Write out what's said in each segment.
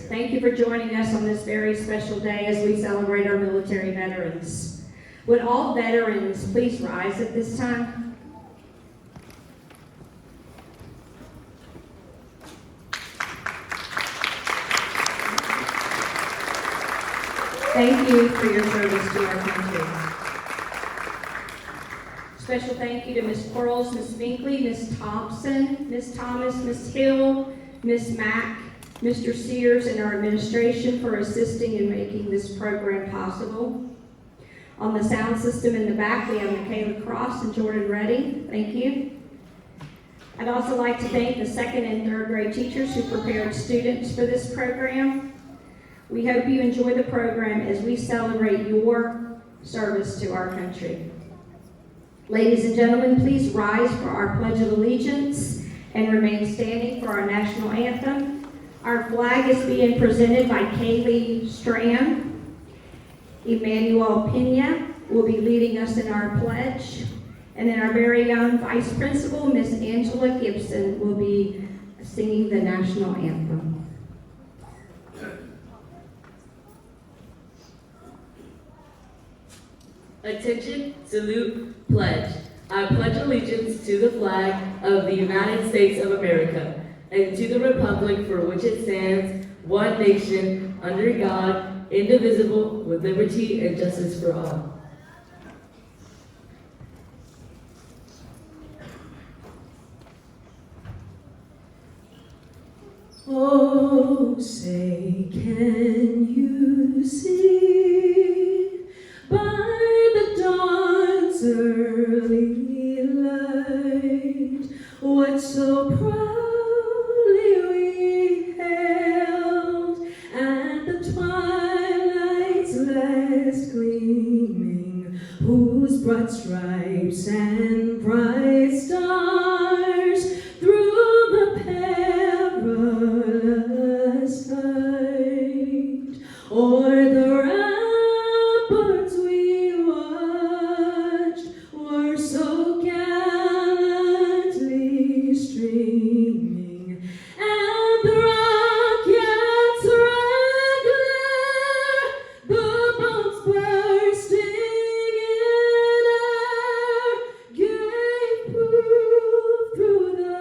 Thank you for joining us on this very special day as we celebrate our military veterans. Would all veterans please rise at this time? Thank you for your service to our country. Special thank you to Ms. Quarles, Ms. Binkley, Ms. Thompson, Ms. Thomas, Ms. Hill, Ms. Mack, Mr. Sears, and our administration for assisting in making this program possible. On the sound system in the back, we have Michaela Cross and Jordan Reddy. Thank you. I'd also like to thank the second and third grade teachers who prepared students for this program. We hope you enjoy the program as we celebrate your service to our country. Ladies and gentlemen, please rise for our Pledge of Allegiance and remain standing for our national anthem. Our flag is being presented by Kaylee Strand. Emmanuel Pena will be leading us in our pledge. And then our very own Vice Principal, Miss Angela Gibson, will be singing the national anthem. Attention, salute, pledge. I pledge allegiance to the flag of the United States of America and to the republic for which it stands, one nation, under God, indivisible, with liberty and justice for all. Oh, say, can you see by the dawn's early light what so proudly we hailed at the twilight's last gleaming, whose broad stripes and bright stars through the perilous fight o'er the ramparts we watched were so gallantly streaming, and the rockets' red glare, the bombs bursting in air, gave proof through the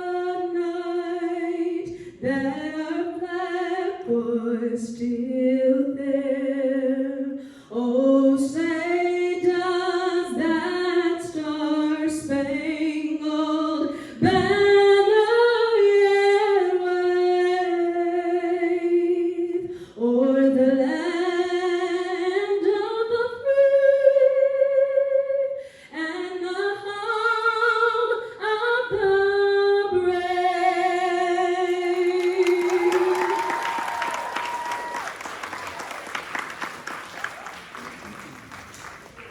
night that our flag was still there. Oh, say does that star-spangled banner yet wave o'er the land of the free and the home of the brave?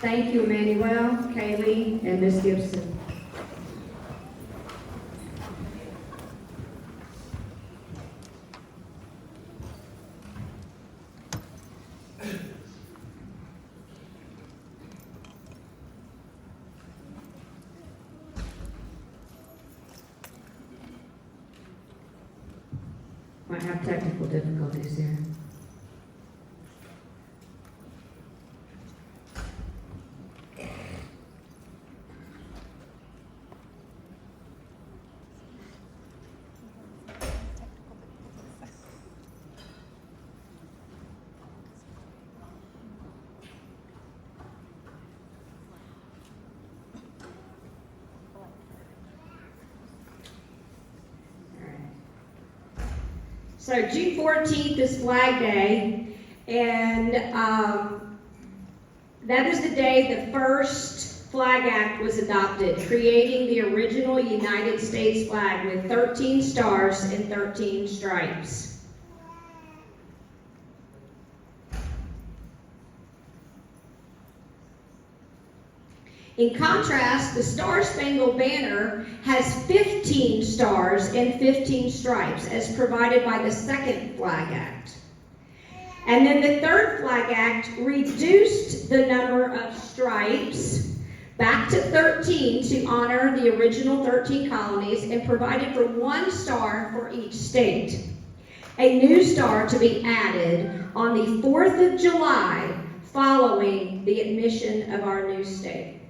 Thank you, Emmanuel, Kaylee, and Ms. Gibson. Might have technical difficulties here. So June 14th is Flag Day, and that is the day the first Flag Act was adopted, creating the original United States flag with 13 stars and 13 stripes. In contrast, the Star-Spangled Banner has 15 stars and 15 stripes, as provided by the Second Flag Act. And then the Third Flag Act reduced the number of stripes back to 13 to honor the original 13 colonies and provided for 1 star for each state. a new star to be added on the 4th of July following the admission of our new state.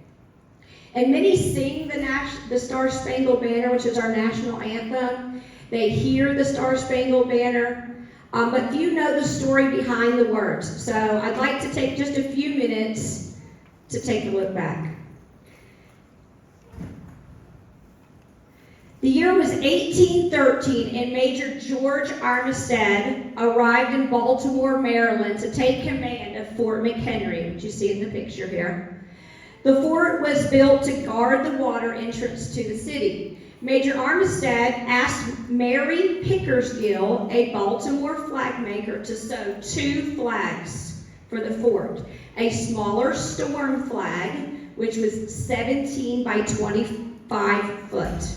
And many sing the Star-Spangled Banner, which is our national anthem. They hear the Star-Spangled Banner, but few know the story behind the words. So I'd like to take just a few minutes to take a look back. The year was 1813, and Major George Armistead arrived in Baltimore, Maryland to take command of Fort McHenry, which you see in the picture here. The fort was built to guard the water entrance to the city. Major Armistead asked Mary Pickersgill, a Baltimore flag maker, to sew 2 flags for the fort. A smaller storm flag, which was 17 by 25 foot.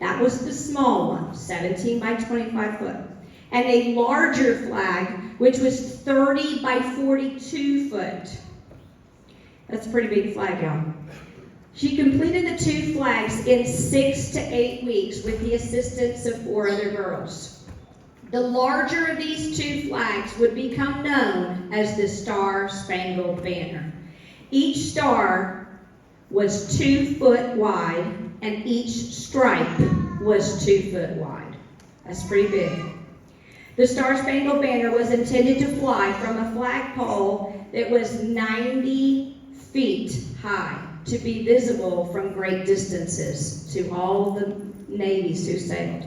That was the small one, 17 by 25 foot. And a larger flag, which was 30 by 42 foot. That's a pretty big flag, y'all. She completed the 2 flags in 6 to 8 weeks with the assistance of 4 other girls. The larger of these 2 flags would become known as the Star-Spangled Banner. Each star was 2 foot wide, and each stripe was 2 foot wide. That's pretty big. The Star-Spangled Banner was intended to fly from a flagpole that was 90 feet high to be visible from great distances to all the navies who sailed.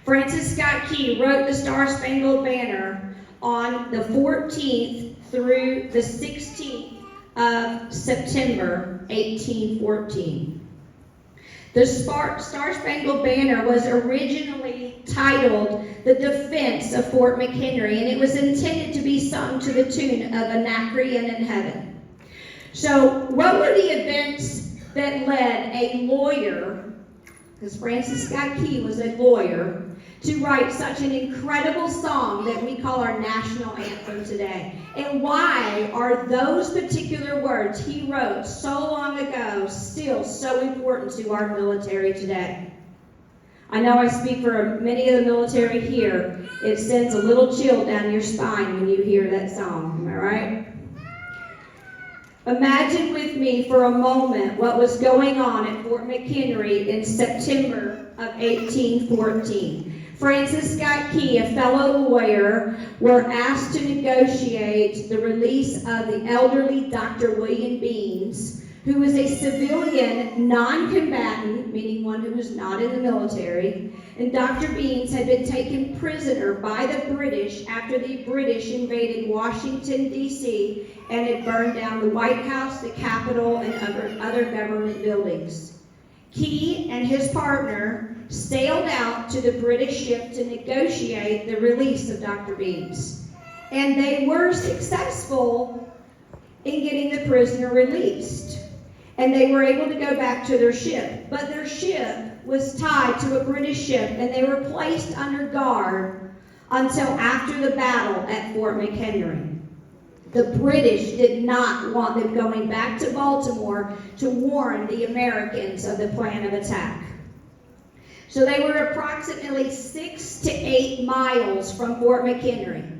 Francis Scott Key wrote the Star-Spangled Banner on the 14th through the 16th of September 1814. The Star-Spangled Banner was originally titled The Defense of Fort McHenry, and it was intended to be sung to the tune of Anacreon in Heaven. So what were the events that led a lawyer, because Francis Scott Key was a lawyer, to write such an incredible song that we call our national anthem today? And why are those particular words he wrote so long ago still so important to our military today? I know I speak for many of the military here. It sends a little chill down your spine when you hear that song, am I right? Imagine with me for a moment what was going on at Fort McHenry in September of 1814. Francis Scott Key, a fellow lawyer, were asked to negotiate the release of the elderly Dr. William Beans, who was a civilian non-combatant, meaning one who was not in the military, and Dr. Beans had been taken prisoner by the British after the British invaded Washington, D.C., and had burned down the White House, the Capitol, and other government buildings. Key and his partner sailed out to the British ship to negotiate the release of Dr. Beans. And they were successful in getting the prisoner released. And they were able to go back to their ship. But their ship was tied to a British ship, and they were placed under guard until after the battle at Fort McHenry. The British did not want them going back to Baltimore to warn the Americans of the plan of attack. So they were approximately 6 to 8 miles from Fort McHenry.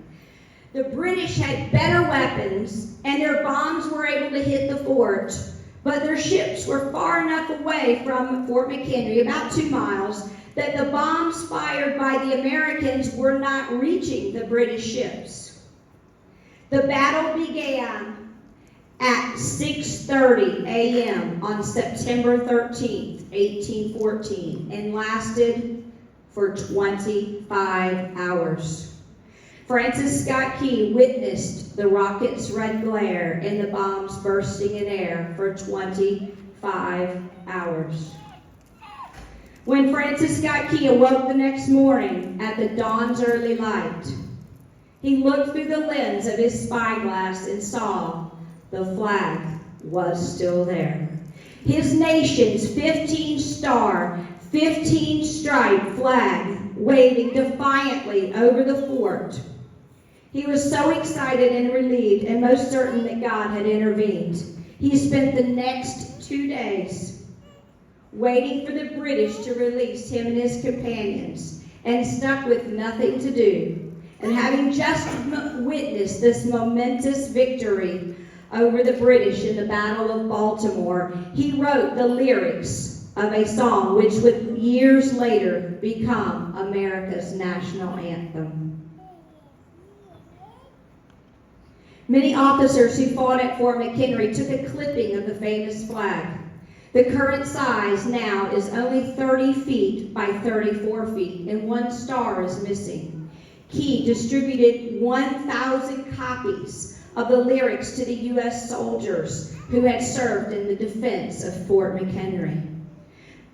The British had better weapons, and their bombs were able to hit the fort, but their ships were far enough away from Fort McHenry, about 2 miles, that the bombs fired by the Americans were not reaching the British ships. The battle began at 6:30 a.m. on September 13th, 1814, and lasted for 25 hours. Francis Scott Key witnessed the rockets' red glare and the bombs bursting in air for 25 hours. When Francis Scott Key awoke the next morning at the dawn's early light, he looked through the lens of his spyglass and saw the flag was still there. His nation's 15-star, 15-stripe flag waving defiantly over the fort. He was so excited and relieved and most certain that God had intervened. He spent the next 2 days waiting for the British to release him and his companions. and stuck with nothing to do. And having just witnessed this momentous victory over the British in the Battle of Baltimore, he wrote the lyrics of a song which would years later become America's national anthem. Many officers who fought at Fort McHenry took a clipping of the famous flag. The current size now is only 30 feet by 34 feet, and one star is missing. Key distributed 1,000 copies of the lyrics to the U.S. soldiers who had served in the defense of Fort McHenry.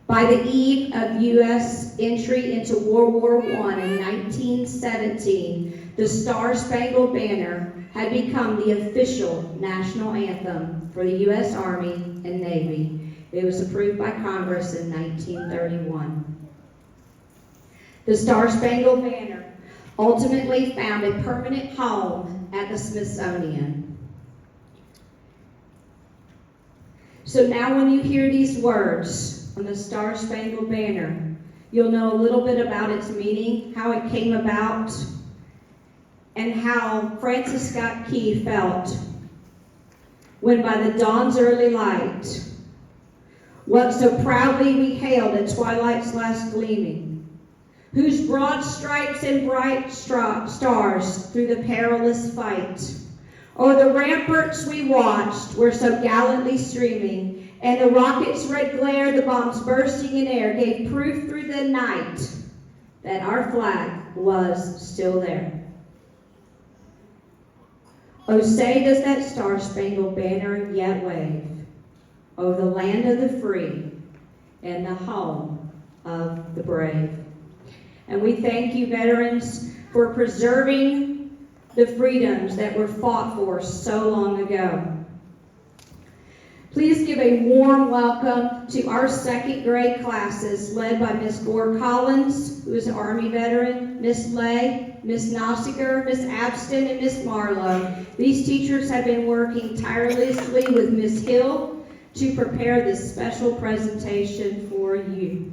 By the eve of U.S. entry into World War I in 1917, the Star-Spangled Banner had become the official national anthem for the U.S. Army and Navy. It was approved by Congress in 1931. The Star-Spangled Banner ultimately found a permanent home at the Smithsonian. So now when you hear these words on the Star-Spangled Banner, you'll know a little bit about its meaning, how it came about, and how Francis Scott Key felt when by the dawn's early light, what so proudly we hailed at twilight's last gleaming, whose broad stripes and bright stars through the perilous fight, o'er the ramparts we watched were so gallantly streaming, and the rockets' red glare, the bombs bursting in air, gave proof through the night that our flag was still there. Oh, say does that Star-Spangled Banner yet wave over the land of the free and the home of the brave. And we thank you, veterans, for preserving the freedoms that were fought for so long ago. Please give a warm welcome to our second grade classes led by Miss Gore Collins, who is an Army veteran, Miss Lay, Miss Nossiger, Miss Abston, and Miss Marlowe. These teachers have been working tirelessly with Miss Hill to prepare this special presentation for you.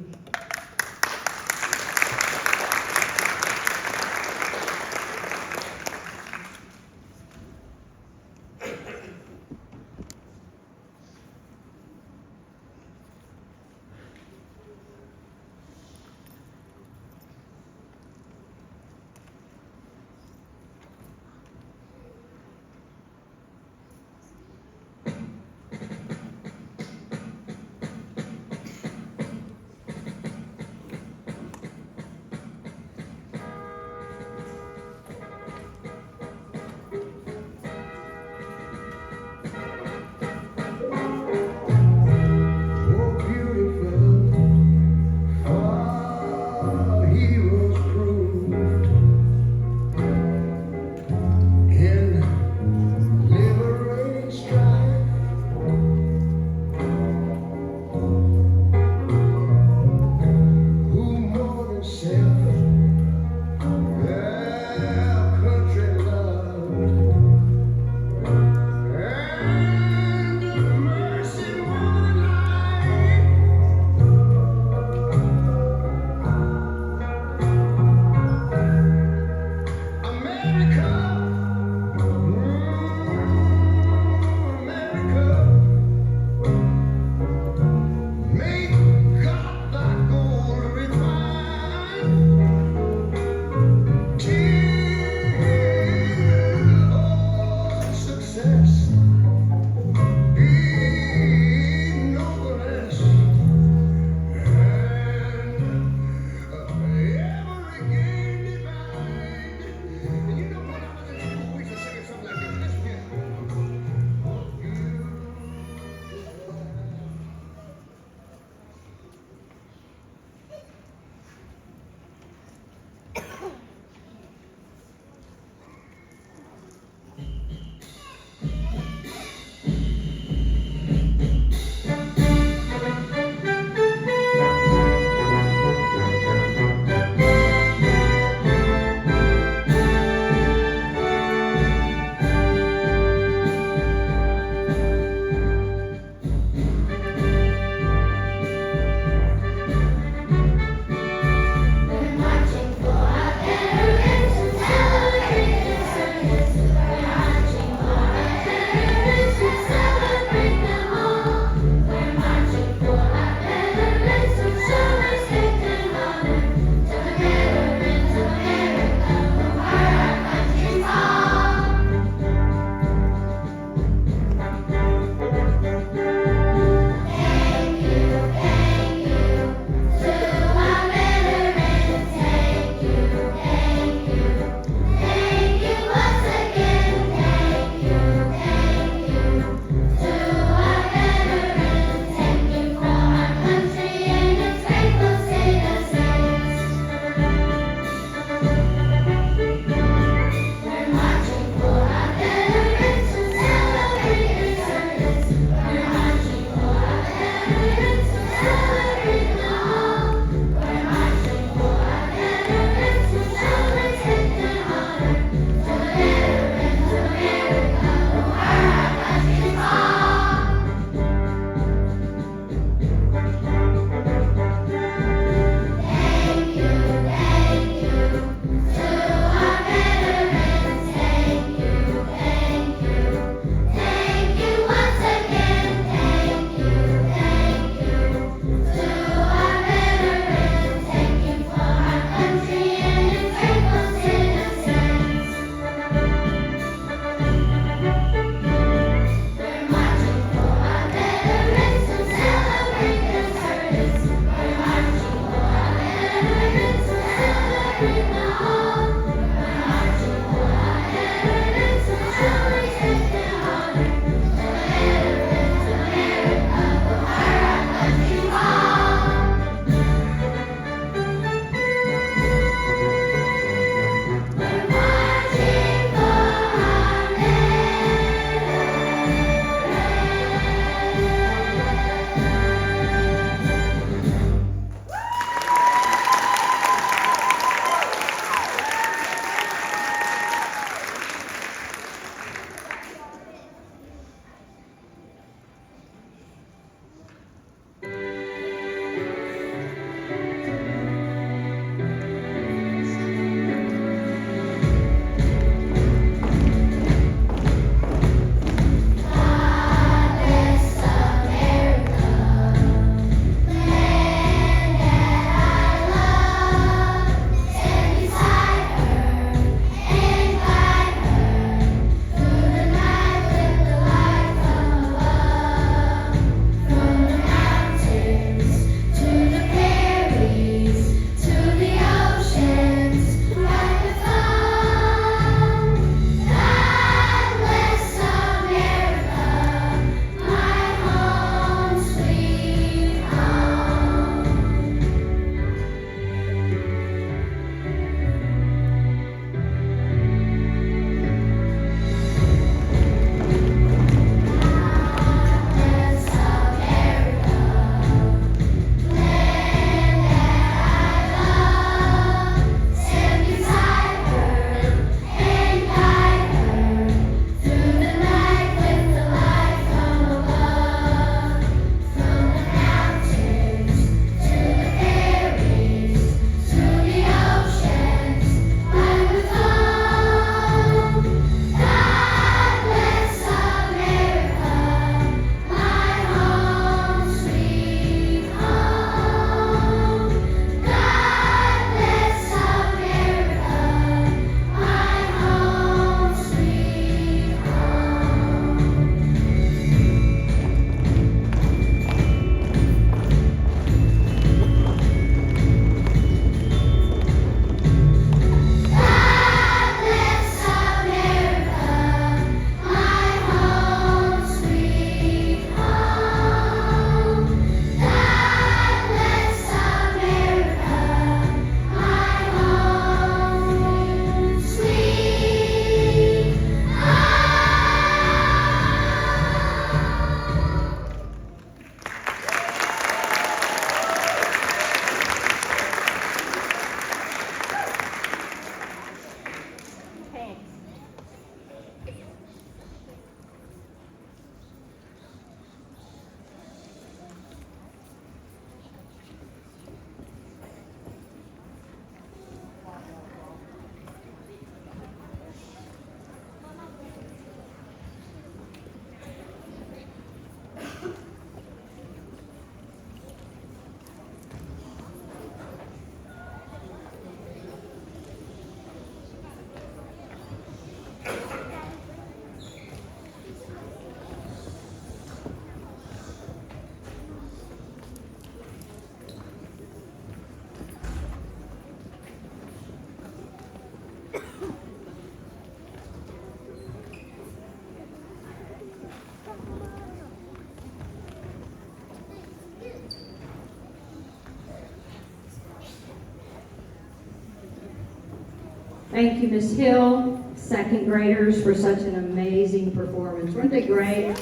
Thank you, Ms. Hill, second graders, for such an amazing performance. Weren't they great?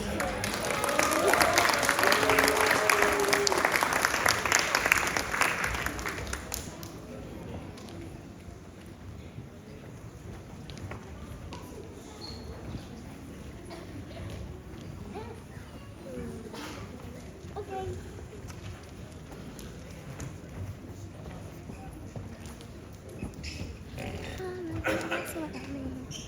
That's what that means.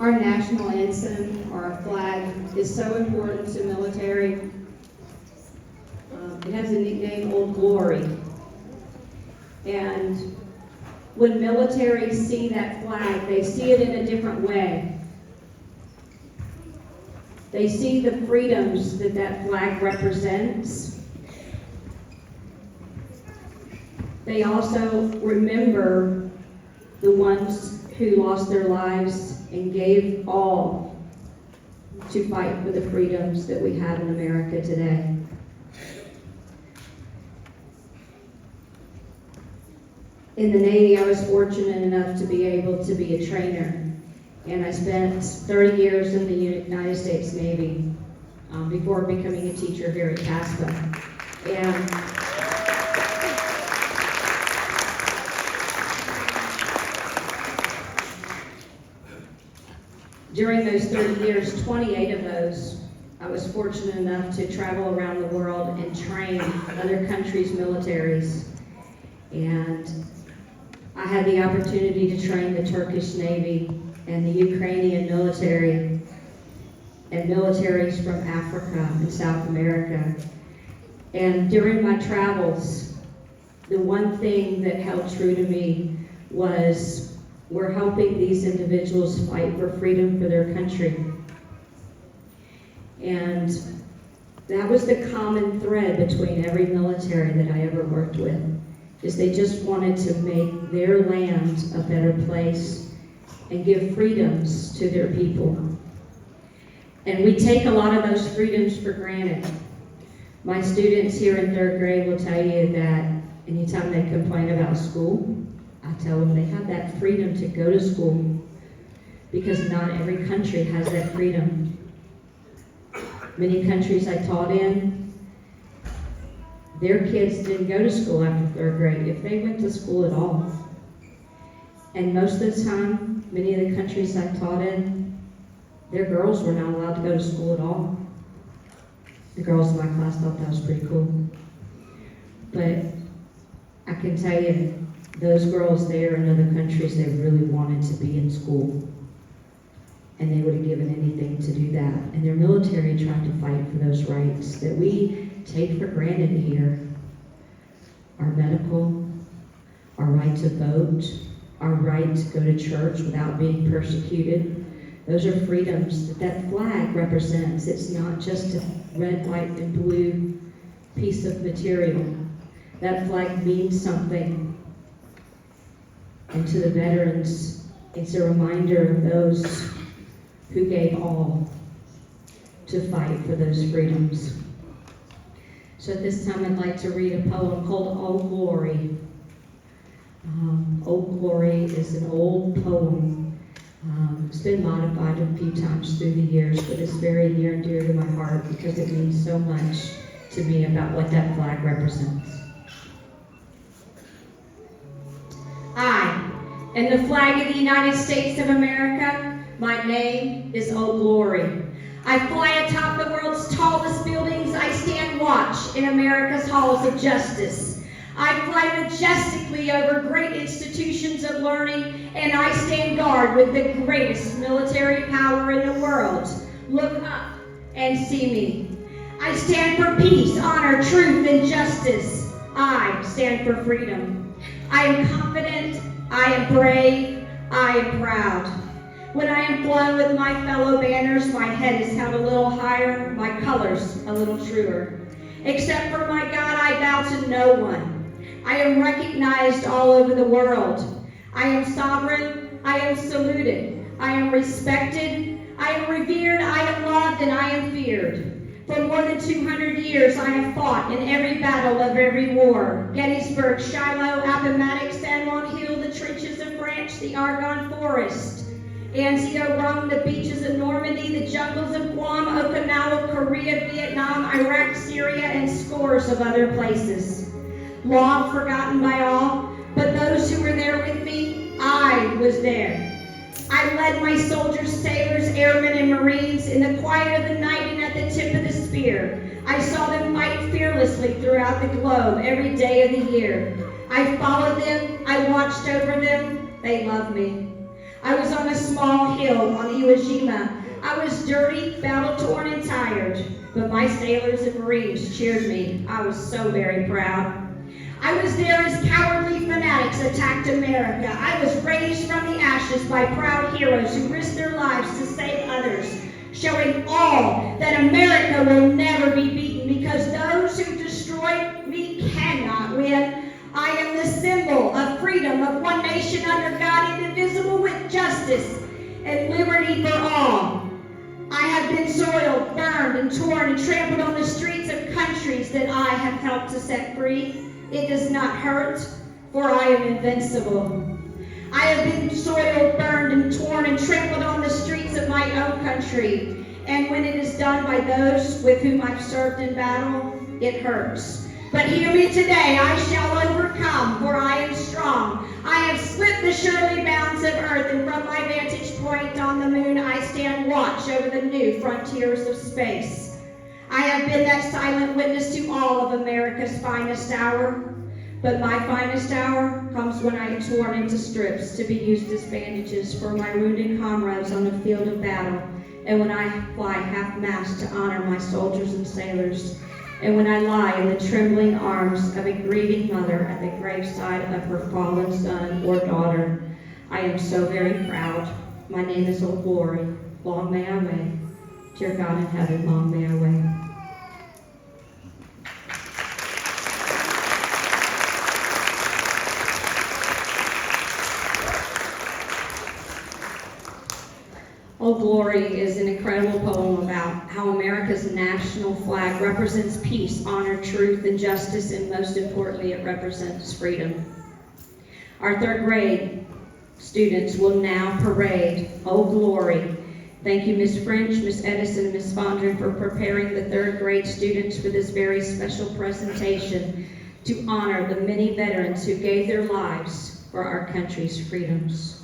Our national anthem, or our flag, is so important to military. It has a nickname, Old Glory. And when military see that flag, they see it in a different way. They see the freedoms that that flag represents. They also remember the ones who lost their lives and gave all to fight for the freedoms that we have in America today. In the Navy, I was fortunate enough to be able to be a trainer, and I spent 30 years in the United States Navy before becoming a teacher here at CASPA. And during those 30 years, 28 of those, I was fortunate enough to travel around the world and train other countries' militaries. And I had the opportunity to train the Turkish Navy and the Ukrainian military and militaries from Africa and South America. And during my travels, the one thing that held true to me was we're helping these individuals fight for freedom for their country. And that was the common thread between every military that I ever worked with, is they just wanted to make their land a better place and give freedoms to their people. And we take a lot of those freedoms for granted. My students here in 3rd grade will tell you that anytime they complain about school, I tell them they have that freedom to go to school, because not every country has that freedom. Many countries I taught in, their kids didn't go to school after 3rd grade, if they went to school at all. And most of the time, many of the countries I taught in, their girls were not allowed to go to school at all. The girls in my class thought that was pretty cool. But I can tell you, those girls there in other countries, they really wanted to be in school. And they would have given anything to do that. And their military tried to fight for those rights that we take for granted here. Our medical, our right to vote, our right to go to church without being persecuted. Those are freedoms that flag represents. It's not just a red, white, and blue piece of material. That flag means something. And to the veterans, it's a reminder of those who gave all to fight for those freedoms. So at this time, I'd like to read a poem called Old Glory. Old Glory is an old poem. It's been modified a few times through the years, but it's very near and dear to my heart because it means so much to me about what that flag represents. I am the flag of the United States of America. My name is Old Glory. I fly atop the world's tallest buildings. I stand watch in America's halls of justice. I fly majestically over great institutions of learning, and I stand guard with the greatest military power in the world. Look up and see me. I stand for peace, honor, truth, and justice. I stand for freedom. I am confident, I am brave, I am proud. When I am flown with my fellow banners, my head is held a little higher, my colors a little truer. Except for my God, I bow to no one. I am recognized all over the world. I am sovereign, I am saluted, I am respected, I am revered, I am loved, and I am feared. For more than 200 years, I have fought in every battle of every war. Gettysburg, Shiloh, Appomattox, San Juan Hill, the trenches of France, the Argonne Forest, Anzio, Rome, the beaches of Normandy, the jungles of Guam, Okinawa, Korea, Vietnam, Iraq, Syria, and scores of other places. Long forgotten by all, but those who were there with me, I was there. I led my soldiers, sailors, airmen, and Marines in the quiet of the night and at the tip of the spear. I saw them fight fearlessly throughout the globe every day of the year. I followed them, I watched over them, they loved me. I was on a small hill on Iwo Jima. I was dirty, battle-torn, and tired, but my sailors and Marines cheered me. I was so very proud. I was there as cowardly fanatics attacked America. I was raised from the ashes by proud heroes who risked their lives to save others, showing all that America will never be beaten because those who destroy me cannot win. I am the symbol of freedom, of one nation under God, indivisible, with justice and liberty for all. I have been soiled, burned, and torn, and trampled on the streets of countries that I have helped to set free. It does not hurt, for I am invincible. I have been soiled, burned, and torn, and trampled on the streets of my own country. And when it is done by those with whom I've served in battle, it hurts. But hear me today, I shall overcome, for I am strong. I have slipped the surely bounds of earth, and from my vantage point on the moon, I stand watch over the new frontiers of space. I have been that silent witness to all of America's finest hour, but my finest hour comes when I am torn into strips to be used as bandages for my wounded comrades on the field of battle, and when I fly half-mast to honor my soldiers and sailors, and when I lie in the trembling arms of a grieving mother at the graveside of her fallen son or daughter. I am so very proud. My name is Old Glory. Long may I reign. Dear God in heaven, long may I reign. Old Glory is an incredible poem about how America's national flag represents peace, honor, truth, and justice, and most importantly, it represents freedom. Our third grade students will now parade Old Glory. Thank you, Ms. French, Ms. Edison, and Ms. Fondren for preparing the third grade students for this very special presentation to honor the many veterans who gave their lives for our country's freedoms.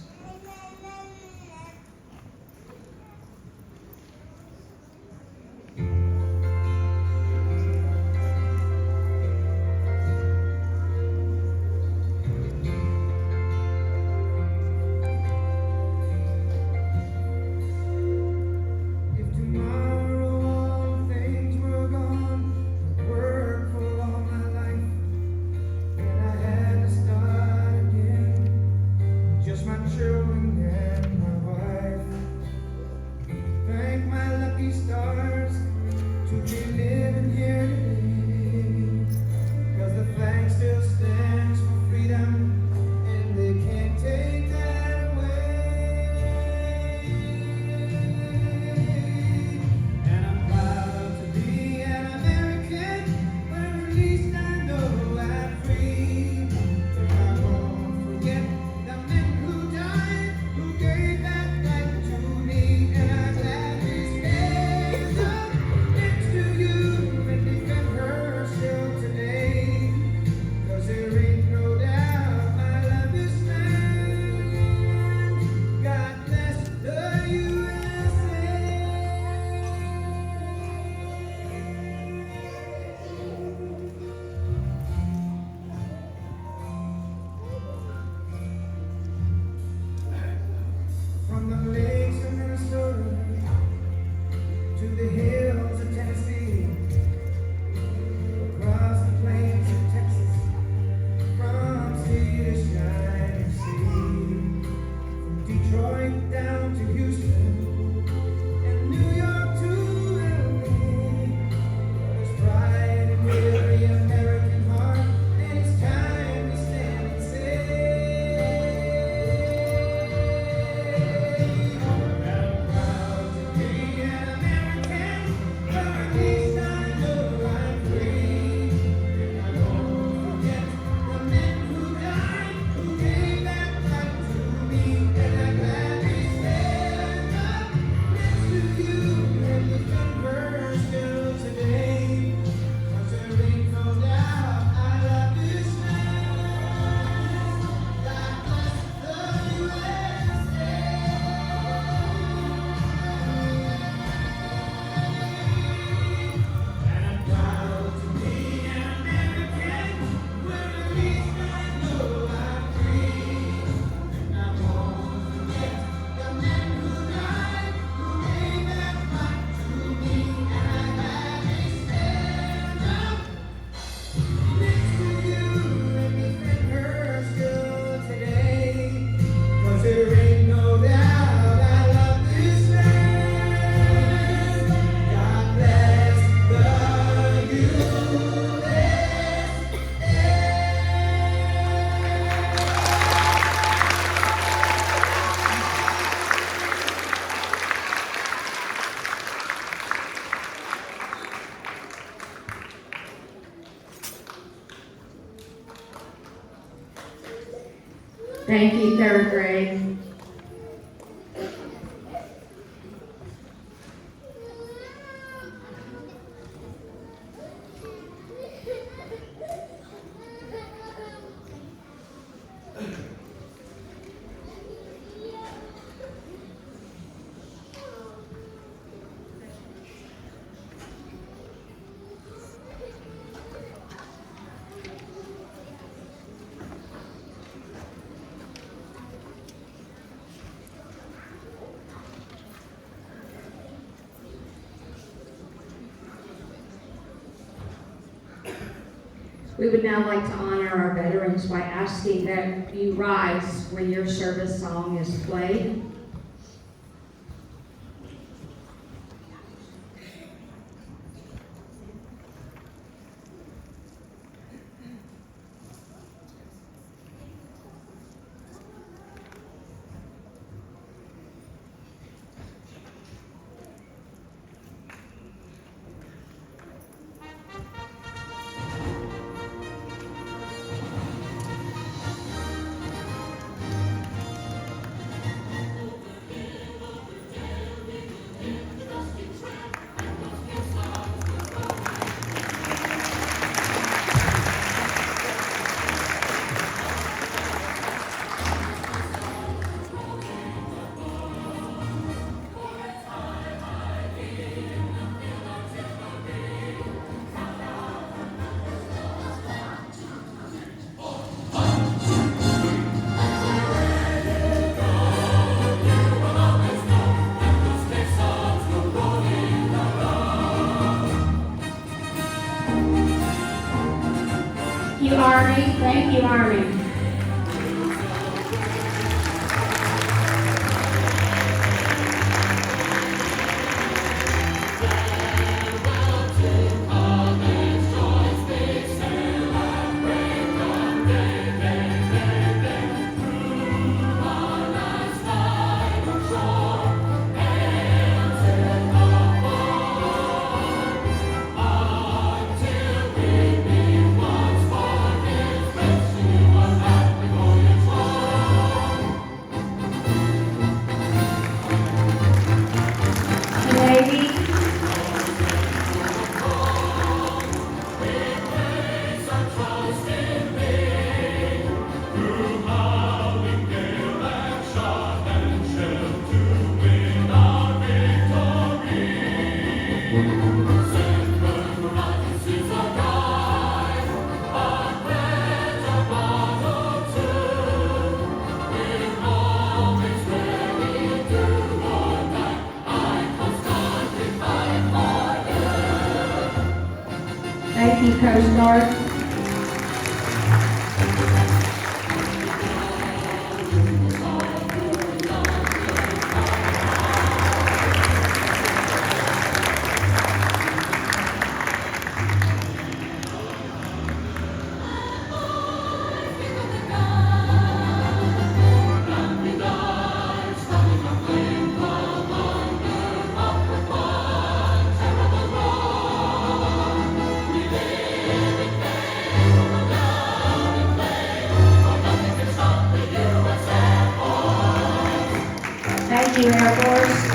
You to the hills of Tennessee, across the plains of Texas, from sea to shining sea, from Detroit down to Houston, and New York to LA. There's pride in every American heart, and it's time we stand and say, I'm proud to be an American, but at least I know I'm free. And I won't forget the men who died, who gave that right to me. And I gladly stand up next to you and defend her still today. 'Cause there ain't no doubt I love this land. God bless the USA. And I'm proud to be an American, where at least I know I'm free. And I won't forget the men who died, who gave that right to me. And I gladly stand up next to you and defend her still today. 'Cause there ain't no doubt I love this land. God bless the USA. Thank you, third grade. We would now like to honor our veterans by asking that you rise when your service song is played. You Army, thank you Army. Navy. Thank you, Coast Guard. Thank you, Air Force.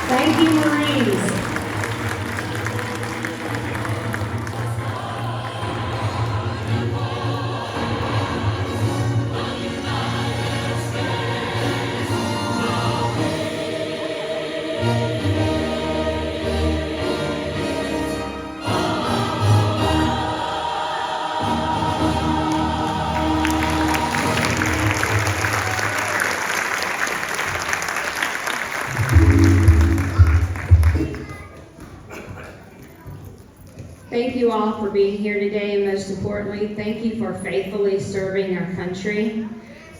Thank you, Marines. Thank you all for being here today, and most importantly, thank you for faithfully serving our country.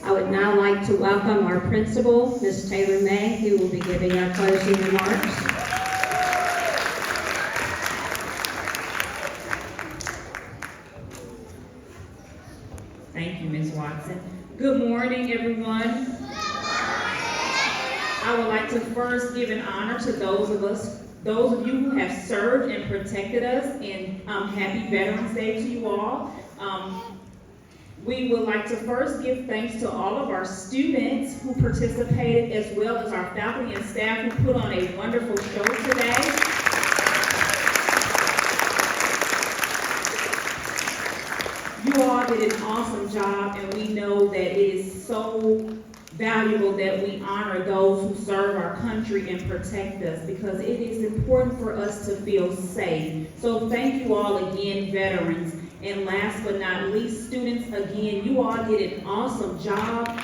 I would now like to welcome our principal, Ms. Taylor May, who will be giving our closing remarks. Thank you, Ms. Watson. Good morning, everyone. I would like to first give an honor to those of you who have served and protected us, and happy Veterans Day to you all. We would like to first give thanks to all of our students who participated, as well as our faculty and staff who put on a wonderful show today. You all did an awesome job, and we know that it is so valuable that we honor those who serve our country and protect us, because it is important for us to feel safe. So thank you all again, veterans. And last but not least, students, again, you all did an awesome job.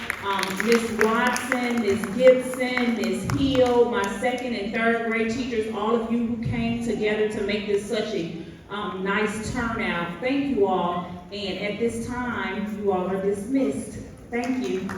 Ms. Watson, Ms. Gibson, Ms. Hill, my second and third grade teachers, all of you who came together to make this such a nice turnout. Thank you all. And at this time, you all are dismissed. Thank you.